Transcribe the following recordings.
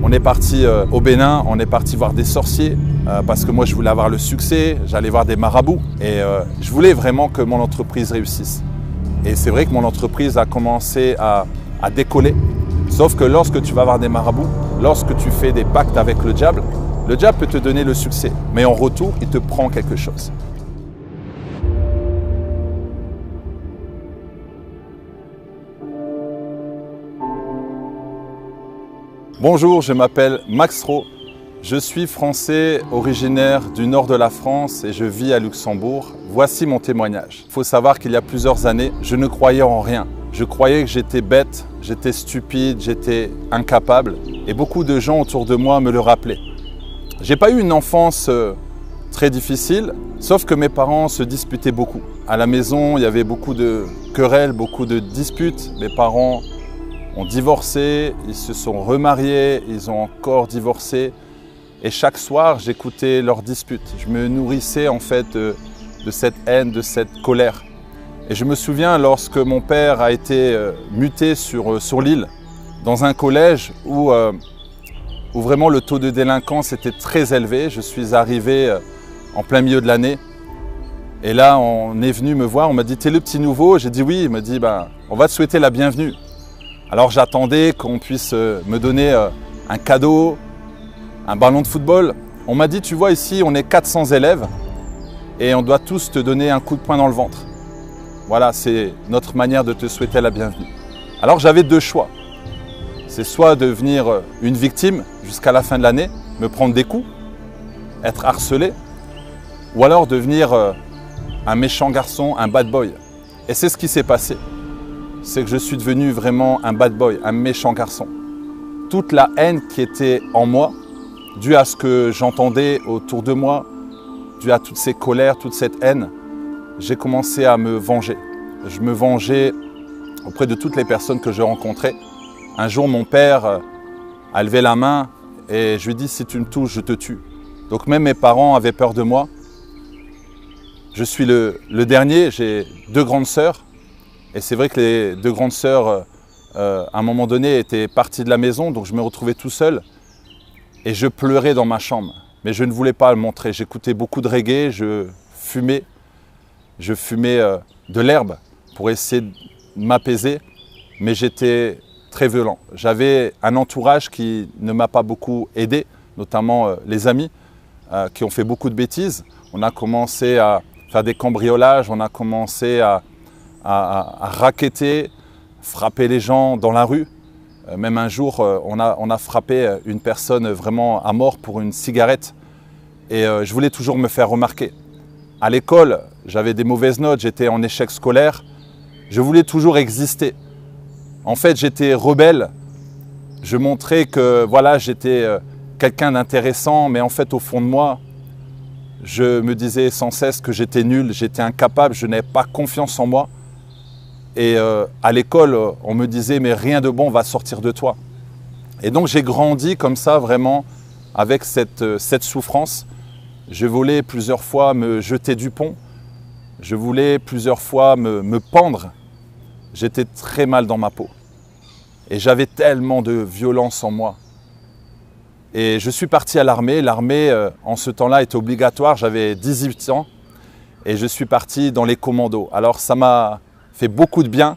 On est parti au Bénin, on est parti voir des sorciers parce que moi je voulais avoir le succès, j'allais voir des marabouts et je voulais vraiment que mon entreprise réussisse. Et c'est vrai que mon entreprise a commencé à décoller. Sauf que lorsque tu vas voir des marabouts, lorsque tu fais des pactes avec le diable peut te donner le succès. Mais en retour, il te prend quelque chose. Bonjour, je m'appelle Max Ro. Je suis français originaire du nord de la France et je vis à Luxembourg. Voici mon témoignage. Il faut savoir qu'il y a plusieurs années, je ne croyais en rien. Je croyais que j'étais bête, j'étais stupide, j'étais incapable. Et beaucoup de gens autour de moi me le rappelaient. J'ai pas eu une enfance très difficile, sauf que mes parents se disputaient beaucoup. À la maison, il y avait beaucoup de querelles, beaucoup de disputes. Mes parents ont divorcé, ils se sont remariés, ils ont encore divorcé. Et chaque soir, j'écoutais leurs disputes. Je me nourrissais en fait de cette haine, de cette colère. Et je me souviens lorsque mon père a été muté sur l'île, dans un collège où vraiment le taux de délinquance était très élevé. Je suis arrivé en plein milieu de l'année. Et là, on est venu me voir, on m'a dit « T'es le petit nouveau ?» J'ai dit « Oui ». Il m'a dit « On va te souhaiter la bienvenue ». Alors j'attendais qu'on puisse me donner un cadeau, un ballon de football. On m'a dit, tu vois ici, on est 400 élèves et on doit tous te donner un coup de poing dans le ventre. Voilà, c'est notre manière de te souhaiter la bienvenue. Alors j'avais deux choix. C'est soit devenir une victime jusqu'à la fin de l'année, me prendre des coups, être harcelé, ou alors devenir un méchant garçon, un bad boy. Et c'est ce qui s'est passé. C'est que je suis devenu vraiment un bad boy, un méchant garçon. Toute la haine qui était en moi, due à ce que j'entendais autour de moi, due à toutes ces colères, toute cette haine, j'ai commencé à me venger. Je me vengeais auprès de toutes les personnes que je rencontrais. Un jour, mon père a levé la main et je lui ai dit « Si tu me touches, je te tue ». Donc même mes parents avaient peur de moi. Je suis le dernier, j'ai deux grandes sœurs. Et c'est vrai que les deux grandes sœurs, à un moment donné, étaient parties de la maison, donc je me retrouvais tout seul. Et je pleurais dans ma chambre, mais je ne voulais pas le montrer. J'écoutais beaucoup de reggae, je fumais de l'herbe pour essayer de m'apaiser, mais j'étais très violent. J'avais un entourage qui ne m'a pas beaucoup aidé, notamment les amis qui ont fait beaucoup de bêtises. On a commencé à faire des cambriolages, on a commencé à racketter, frapper les gens dans la rue. Même un jour, on a frappé une personne vraiment à mort pour une cigarette. Et je voulais toujours me faire remarquer. À l'école, j'avais des mauvaises notes, j'étais en échec scolaire. Je voulais toujours exister. En fait, j'étais rebelle. Je montrais que voilà, j'étais quelqu'un d'intéressant, mais en fait, au fond de moi, je me disais sans cesse que j'étais nul, j'étais incapable, je n'avais pas confiance en moi. Et à l'école, on me disait « mais rien de bon va sortir de toi ». Et donc j'ai grandi comme ça vraiment avec cette souffrance. Je voulais plusieurs fois me jeter du pont. Je voulais plusieurs fois me pendre. J'étais très mal dans ma peau. Et j'avais tellement de violence en moi. Et je suis parti à l'armée. L'armée, en ce temps-là, était obligatoire. J'avais 18 ans. Et je suis parti dans les commandos. Alors ça m'a fait beaucoup de bien,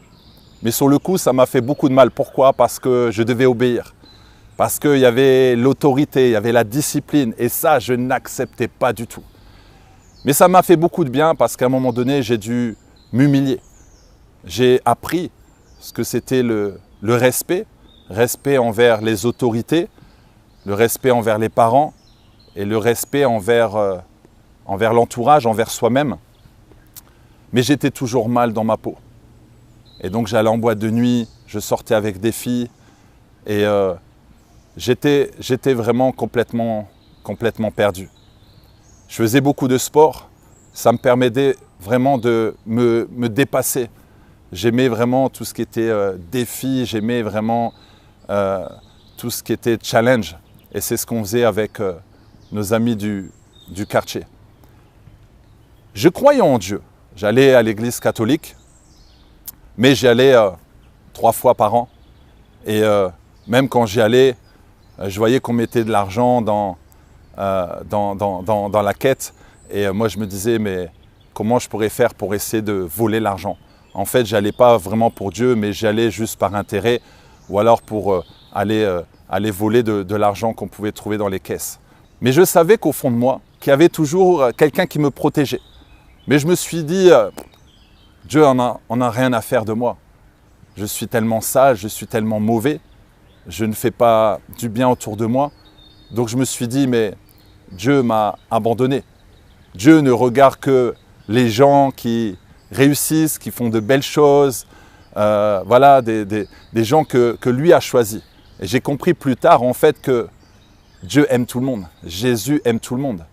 mais sur le coup, ça m'a fait beaucoup de mal. Pourquoi? Parce que je devais obéir. Parce qu'il y avait l'autorité, il y avait la discipline. Et ça, je n'acceptais pas du tout. Mais ça m'a fait beaucoup de bien parce qu'à un moment donné, j'ai dû m'humilier. J'ai appris ce que c'était le respect. Respect envers les autorités, le respect envers les parents et le respect envers l'entourage, envers soi-même. Mais j'étais toujours mal dans ma peau. Et donc j'allais en boîte de nuit, je sortais avec des filles et j'étais vraiment complètement perdu. Je faisais beaucoup de sport, ça me permettait vraiment de me dépasser. J'aimais vraiment tout ce qui était défi, j'aimais vraiment tout ce qui était challenge. Et c'est ce qu'on faisait avec nos amis du quartier. Je croyais en Dieu. J'allais à l'église catholique, mais j'y allais 3 fois par an. Et même quand j'y allais, Je voyais qu'on mettait de l'argent dans la quête. Et moi, je me disais, mais comment je pourrais faire pour essayer de voler l'argent? En fait, je n'allais pas vraiment pour Dieu, mais j'allais juste par intérêt ou alors pour aller voler de l'argent qu'on pouvait trouver dans les caisses. Mais je savais qu'au fond de moi, qu'il y avait toujours quelqu'un qui me protégeait. Mais je me suis dit, Dieu en a rien à faire de moi. Je suis tellement sale, je suis tellement mauvais, je ne fais pas du bien autour de moi. Donc je me suis dit, mais Dieu m'a abandonné. Dieu ne regarde que les gens qui réussissent, qui font de belles choses, voilà, des gens que lui a choisis. Et j'ai compris plus tard en fait que Dieu aime tout le monde, Jésus aime tout le monde.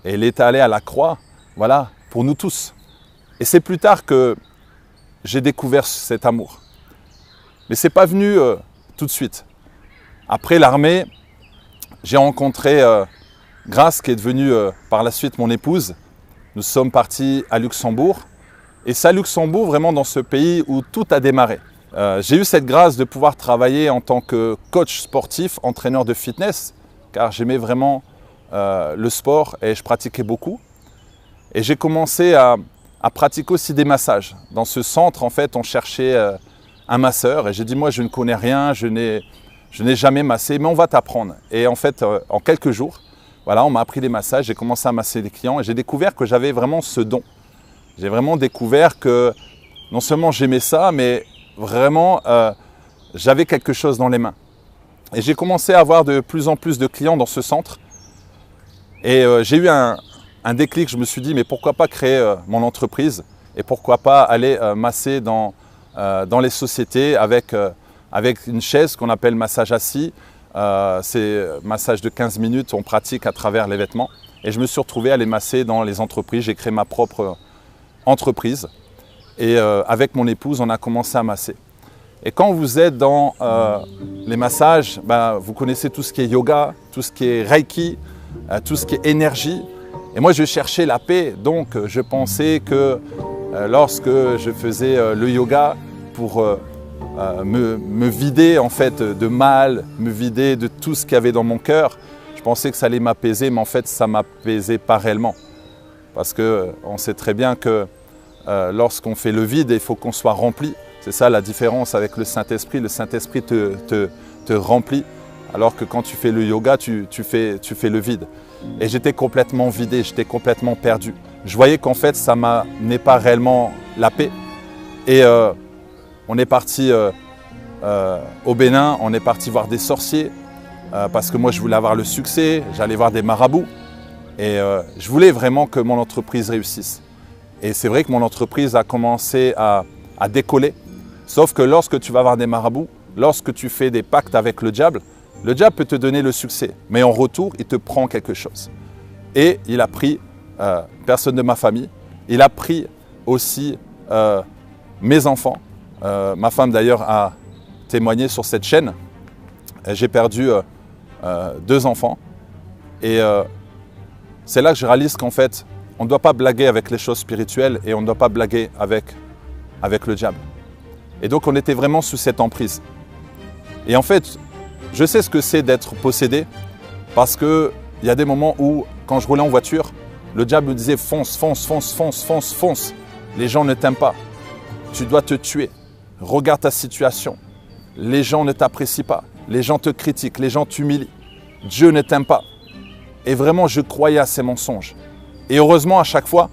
Et il est allé à la croix, voilà, pour nous tous. Et c'est plus tard que j'ai découvert cet amour. Mais ce n'est pas venu tout de suite. Après l'armée, j'ai rencontré Grace, qui est devenue par la suite mon épouse. Nous sommes partis à Luxembourg. Et c'est à Luxembourg, vraiment dans ce pays où tout a démarré. J'ai eu cette grâce de pouvoir travailler en tant que coach sportif, entraîneur de fitness, car j'aimais vraiment le sport et je pratiquais beaucoup. Et j'ai commencé à pratiquer aussi des massages. Dans ce centre, en fait, on cherchait un masseur et j'ai dit, moi, je ne connais rien, je n'ai jamais massé, mais on va t'apprendre. Et en fait, en quelques jours, voilà, on m'a appris les massages, j'ai commencé à masser les clients et j'ai découvert que j'avais vraiment ce don. J'ai vraiment découvert que non seulement j'aimais ça, mais vraiment, j'avais quelque chose dans les mains. Et j'ai commencé à avoir de plus en plus de clients dans ce centre. Et j'ai eu un déclic, je me suis dit, mais pourquoi pas créer mon entreprise et pourquoi pas aller masser dans les sociétés avec une chaise qu'on appelle massage assis. C'est massage de 15 minutes, on pratique à travers les vêtements. Et je me suis retrouvé à les masser dans les entreprises. J'ai créé ma propre entreprise. Et avec mon épouse, on a commencé à masser. Et quand vous êtes dans les massages, vous connaissez tout ce qui est yoga, tout ce qui est reiki, tout ce qui est énergie. Et moi, je cherchais la paix. Donc, je pensais que lorsque je faisais le yoga pour me vider en fait de mal, me vider de tout ce qu'il y avait dans mon cœur, je pensais que ça allait m'apaiser, mais en fait, ça ne m'apaisait pas réellement. Parce qu'on sait très bien que lorsqu'on fait le vide, il faut qu'on soit rempli. C'est ça la différence avec le Saint-Esprit. Le Saint-Esprit te remplit, alors que quand tu fais le yoga, tu fais le vide. Et j'étais complètement vidé, j'étais complètement perdu. Je voyais qu'en fait, ça ne m'amenait pas réellement la paix. Et on est parti au Bénin, on est parti voir des sorciers, parce que moi, je voulais avoir le succès, j'allais voir des marabouts. Et je voulais vraiment que mon entreprise réussisse. Et c'est vrai que mon entreprise a commencé à décoller. Sauf que lorsque tu vas voir des marabouts, lorsque tu fais des pactes avec le diable peut te donner le succès. Mais en retour, il te prend quelque chose. Et il a pris personne de ma famille. Il a pris aussi mes enfants. Ma femme d'ailleurs a témoigné sur cette chaîne. J'ai perdu 2 enfants. Et c'est là que je réalise qu'en fait, on ne doit pas blaguer avec les choses spirituelles et on ne doit pas blaguer avec le diable. Et donc, on était vraiment sous cette emprise. Et en fait, je sais ce que c'est d'être possédé parce qu'il y a des moments où, quand je roulais en voiture, le diable me disait « fonce, fonce, fonce, fonce, fonce, fonce. Les gens ne t'aiment pas. Tu dois te tuer. Regarde ta situation. Les gens ne t'apprécient pas. Les gens te critiquent. Les gens t'humilient. Dieu ne t'aime pas. » Et vraiment, je croyais à ces mensonges. Et heureusement, à chaque fois,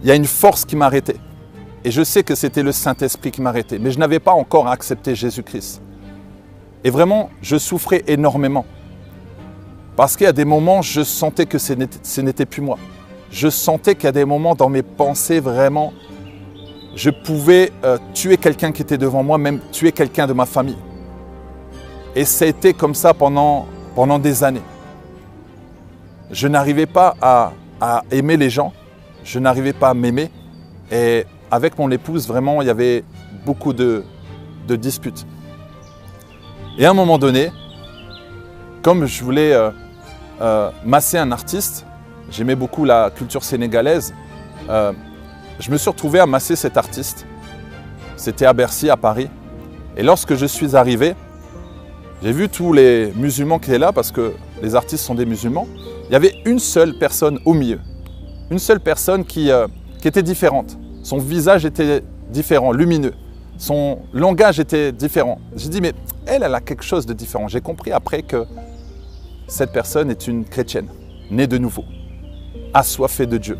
il y a une force qui m'arrêtait. Et je sais que c'était le Saint-Esprit qui m'arrêtait. Mais je n'avais pas encore accepté Jésus-Christ. Et vraiment, je souffrais énormément. Parce qu'il y a des moments, je sentais que ce n'était plus moi. Je sentais qu'il y a des moments dans mes pensées, vraiment, je pouvais tuer quelqu'un qui était devant moi, même tuer quelqu'un de ma famille. Et ça a été comme ça pendant des années. Je n'arrivais pas à aimer les gens, je n'arrivais pas à m'aimer. Et avec mon épouse, vraiment, il y avait beaucoup de disputes. Et à un moment donné, comme je voulais masser un artiste, j'aimais beaucoup la culture sénégalaise, je me suis retrouvé à masser cet artiste. C'était à Bercy, à Paris. Et lorsque je suis arrivé, J'ai vu tous les musulmans qui étaient là parce que les artistes sont des musulmans. Il y avait une seule personne au milieu. Une seule personne qui était différente. Son visage était différent, lumineux. Son langage était différent. J'ai dit, mais elle a quelque chose de différent. J'ai compris après que cette personne est une chrétienne, née de nouveau, assoiffée de Dieu.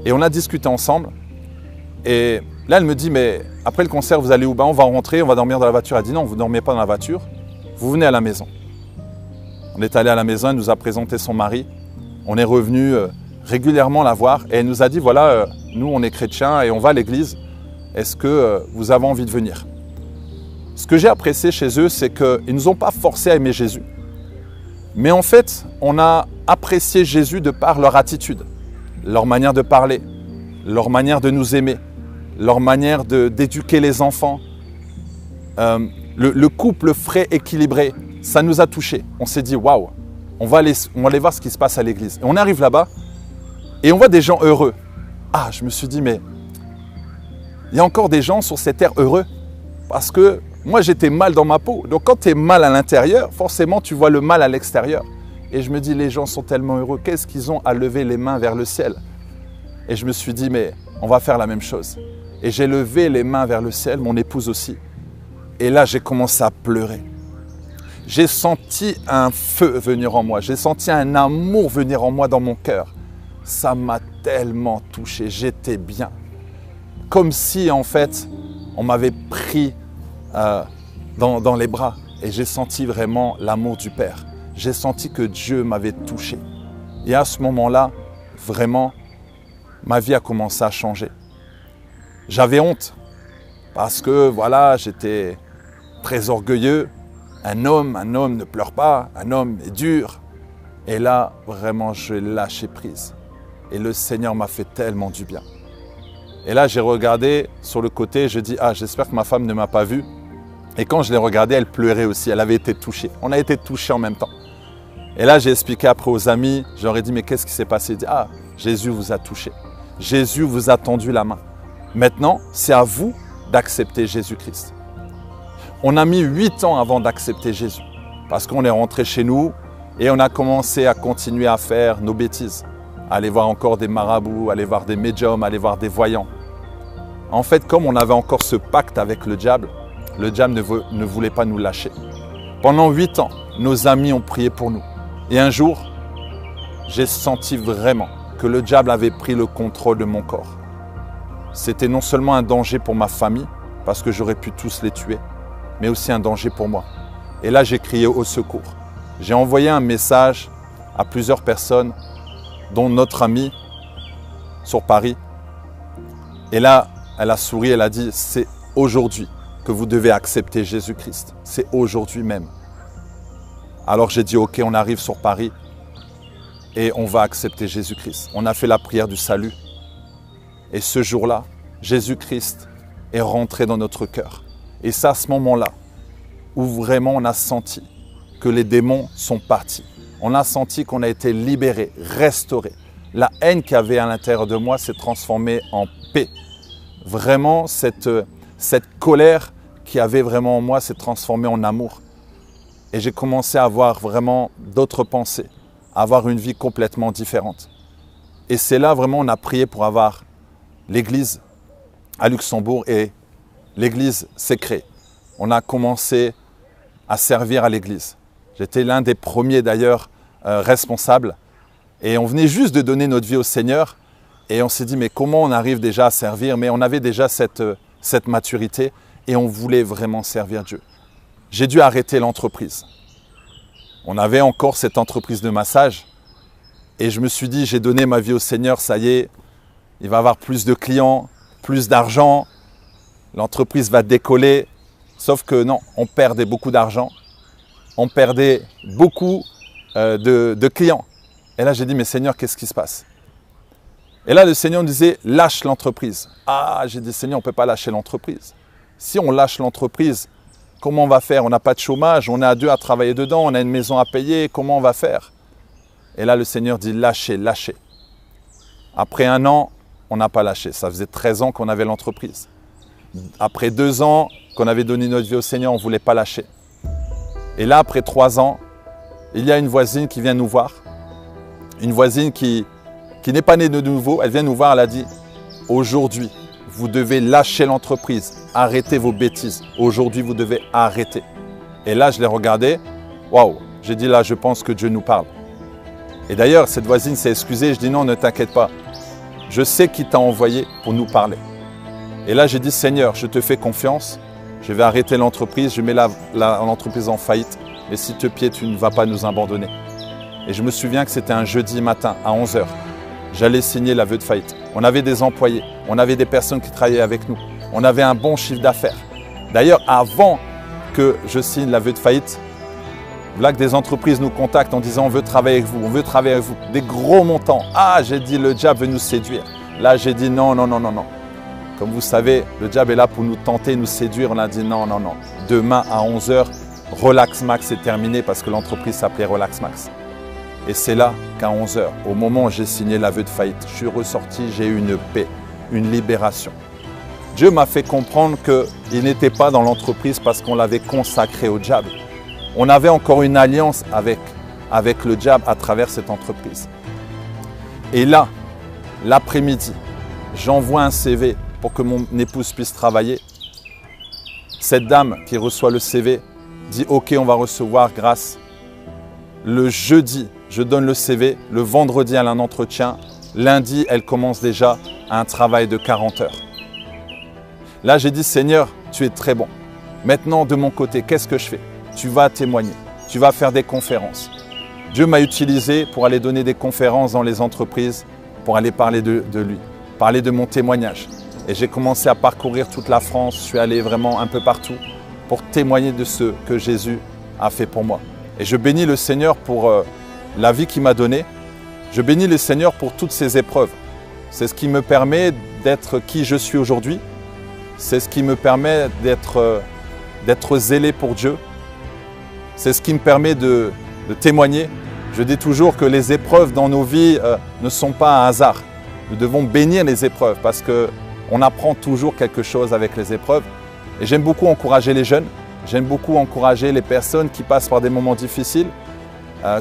Et on a discuté ensemble. Et là, elle me dit, mais après le concert, vous allez où? On va rentrer, on va dormir dans la voiture. Elle dit, non, vous ne dormez pas dans la voiture, vous venez à la maison. On est allé à la maison, elle nous a présenté son mari. On est revenu régulièrement la voir et elle nous a dit, voilà, nous on est chrétiens et on va à l'église. Est-ce que vous avez envie de venir? Ce que j'ai apprécié chez eux, c'est qu'ils ne nous ont pas forcé à aimer Jésus. Mais en fait, on a apprécié Jésus de par leur attitude, leur manière de parler, leur manière de nous aimer, leur manière d'éduquer les enfants. Le couple frais, équilibré, ça nous a touchés. On s'est dit, waouh, on va aller voir ce qui se passe à l'église. Et on arrive là-bas et on voit des gens heureux. Ah, je me suis dit, mais il y a encore des gens sur cette terre heureux. Parce que moi, j'étais mal dans ma peau. Donc, quand tu es mal à l'intérieur, forcément, tu vois le mal à l'extérieur. Et je me dis, les gens sont tellement heureux. Qu'est-ce qu'ils ont à lever les mains vers le ciel? Et je me suis dit, mais on va faire la même chose. Et j'ai levé les mains vers le ciel, mon épouse aussi. Et là, j'ai commencé à pleurer. J'ai senti un feu venir en moi. J'ai senti un amour venir en moi dans mon cœur. Ça m'a tellement touché. J'étais bien. Comme si, en fait, on m'avait pris dans les bras. Et j'ai senti vraiment l'amour du Père. J'ai senti que Dieu m'avait touché. Et à ce moment-là, vraiment, ma vie a commencé à changer. J'avais honte. Parce que, voilà, j'étais très orgueilleux. Un homme ne pleure pas. Un homme est dur. Et là, vraiment, je lâchais prise. Et le Seigneur m'a fait tellement du bien. Et là, j'ai regardé sur le côté, je dis, ah, j'espère que ma femme ne m'a pas vu. Et quand je l'ai regardée, elle pleurait aussi, elle avait été touchée. On a été touchés en même temps. Et là, j'ai expliqué après aux amis, je leur ai dit, mais qu'est-ce qui s'est passé? Ils disent, ah, Jésus vous a touché. Jésus vous a tendu la main. Maintenant, c'est à vous d'accepter Jésus-Christ. On a mis 8 ans avant d'accepter Jésus. Parce qu'on est rentré chez nous et on a commencé à continuer à faire nos bêtises. Aller voir encore des marabouts, aller voir des médiums, aller voir des voyants. En fait, comme on avait encore ce pacte avec le diable ne voulait pas nous lâcher. Pendant 8 ans, nos amis ont prié pour nous. Et un jour, j'ai senti vraiment que le diable avait pris le contrôle de mon corps. C'était non seulement un danger pour ma famille, parce que j'aurais pu tous les tuer, mais aussi un danger pour moi. Et là, j'ai crié au secours. J'ai envoyé un message à plusieurs personnes, dont notre amie sur Paris. Et là, elle a souri, elle a dit, c'est aujourd'hui que vous devez accepter Jésus-Christ. C'est aujourd'hui même. Alors j'ai dit, ok, on arrive sur Paris et on va accepter Jésus-Christ. On a fait la prière du salut. Et ce jour-là, Jésus-Christ est rentré dans notre cœur. Et c'est à ce moment-là où vraiment on a senti que les démons sont partis. On a senti qu'on a été libéré, restauré. La haine qu'il y avait à l'intérieur de moi s'est transformée en paix. Vraiment, cette colère qu'il y avait vraiment en moi s'est transformée en amour. Et j'ai commencé à avoir vraiment d'autres pensées, à avoir une vie complètement différente. Et c'est là vraiment on a prié pour avoir l'église à Luxembourg et l'église s'est créée. On a commencé à servir à l'église. J'étais l'un des premiers d'ailleurs responsables et on venait juste de donner notre vie au Seigneur et on s'est dit mais comment on arrive déjà à servir? Mais on avait déjà cette maturité et on voulait vraiment servir Dieu. J'ai dû arrêter l'entreprise. On avait encore cette entreprise de massage et je me suis dit j'ai donné ma vie au Seigneur, ça y est, il va avoir plus de clients, plus d'argent, l'entreprise va décoller. Sauf que non, on perdait beaucoup d'argent, on perdait beaucoup de clients. Et là, j'ai dit, mais Seigneur, qu'est-ce qui se passe? Et là, le Seigneur me disait, lâche l'entreprise. Ah, j'ai dit, Seigneur, on ne peut pas lâcher l'entreprise. Si on lâche l'entreprise, comment on va faire? On n'a pas de chômage, on est à 2 à travailler dedans, on a une maison à payer, comment on va faire? Et là, le Seigneur dit, lâchez, lâchez. Après 1 an, on n'a pas lâché. Ça faisait 13 ans qu'on avait l'entreprise. Après 2 ans qu'on avait donné notre vie au Seigneur, on ne voulait pas lâcher. Et là, après 3 ans, il y a une voisine qui vient nous voir. Une voisine qui n'est pas née de nouveau. Elle vient nous voir, elle a dit « Aujourd'hui, vous devez lâcher l'entreprise, arrêter vos bêtises. Aujourd'hui, vous devez arrêter. » Et là, je l'ai regardé. Waouh! J'ai dit là, je pense que Dieu nous parle. Et d'ailleurs, cette voisine s'est excusée. Je dis non, ne t'inquiète pas. Je sais qui t'a envoyé pour nous parler. Et là, j'ai dit Seigneur, je te fais confiance. Je vais arrêter l'entreprise. Je mets l'entreprise en faillite. Mais s'il te plaît, tu ne vas pas nous abandonner. Et je me souviens que c'était un jeudi matin à 11 h. J'allais signer l'aveu de faillite. On avait des employés. On avait des personnes qui travaillaient avec nous. On avait un bon chiffre d'affaires. D'ailleurs, avant que je signe l'aveu de faillite, là que des entreprises nous contactent en disant on veut travailler avec vous, on veut travailler avec vous. Des gros montants. Ah, j'ai dit le diable veut nous séduire. Là, j'ai dit non, non, non, non, non. Comme vous savez, le diable est là pour nous tenter, nous séduire. On a dit non, non, non. Demain à 11 h, Relax Max est terminé parce que l'entreprise s'appelait Relax Max. Et c'est là qu'à 11 h, au moment où j'ai signé l'aveu de faillite, je suis ressorti, j'ai eu une paix, une libération. Dieu m'a fait comprendre qu'il n'était pas dans l'entreprise parce qu'on l'avait consacré au diable. On avait encore une alliance avec le diable à travers cette entreprise. Et là, l'après-midi, j'envoie un CV pour que mon épouse puisse travailler. Cette dame qui reçoit le CV dit « Ok, on va recevoir grâce ». Le jeudi, je donne le CV. Le vendredi, elle a un entretien. Lundi, elle commence déjà un travail de 40 heures. Là, j'ai dit « Seigneur, tu es très bon. Maintenant, de mon côté, qu'est-ce que je fais ? Tu vas témoigner, tu vas faire des conférences. » Dieu m'a utilisé pour aller donner des conférences dans les entreprises, pour aller parler de lui, parler de mon témoignage. Et j'ai commencé à parcourir toute la France. Je suis allé vraiment un peu partout pour témoigner de ce que Jésus a fait pour moi. Et je bénis le Seigneur pour la vie qu'il m'a donnée. Je bénis le Seigneur pour toutes ces épreuves. C'est ce qui me permet d'être qui je suis aujourd'hui. C'est ce qui me permet d'être zélé pour Dieu. C'est ce qui me permet de témoigner. Je dis toujours que les épreuves dans nos vies ne sont pas un hasard. Nous devons bénir les épreuves parce qu'on apprend toujours quelque chose avec les épreuves. Et j'aime beaucoup encourager les jeunes. J'aime beaucoup encourager les personnes qui passent par des moments difficiles,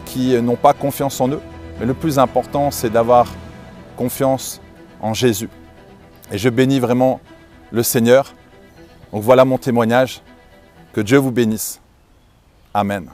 qui n'ont pas confiance en eux. Mais le plus important, c'est d'avoir confiance en Jésus. Et je bénis vraiment le Seigneur. Donc voilà mon témoignage. Que Dieu vous bénisse. Amen.